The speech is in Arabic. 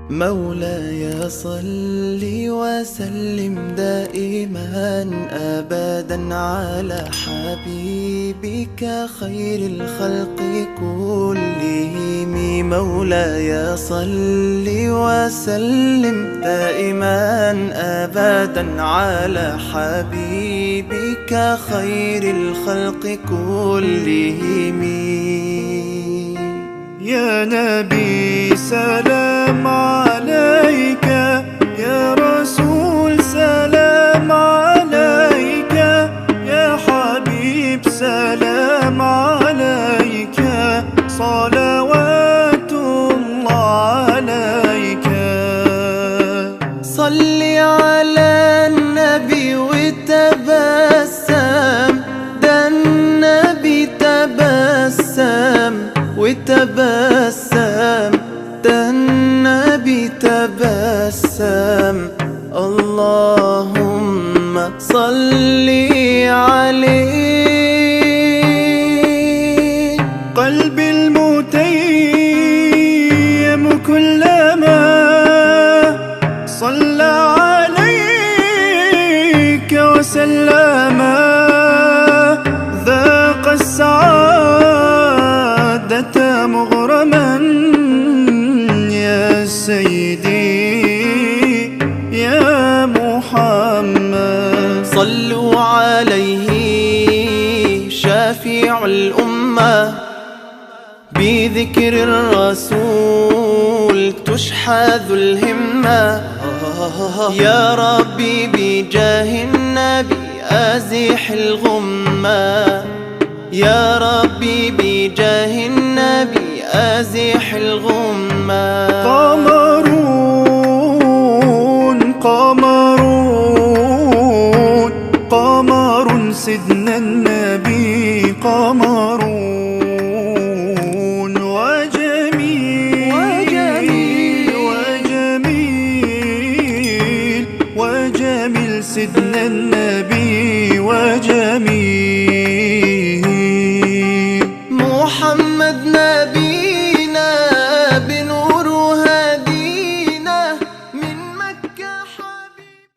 مولاي صل وسلم دائما أبدا على حبيبك خير الخلق كلهم. مولاي صل وسلم دائما أبدا على حبيبك خير الخلق كلهم. يا نبي سلام عليك، يا رسول سلام عليك، يا حبيب سلام عليك، صلوات الله عليك. صل على النبي وتبسم، ده النبي تبسم وتبسم، ده النبي تبسم. اللهم صل عليه. قلبي المتيم كلما صلى عليك وسلم ذاق السعادة مغرما. يا سيدي يا محمد، صلوا عليه شافع الأمة، بذكر الرسول تشحذ الهمة. يا ربي بجاه النبي أزح الغمة، يا ربي بجاه النبي أزح الغمة. قمرون قمرون قمر سيدنا النبي، قمرون وجميل وجميل وجميل وجميل سيدنا النبي وجميل.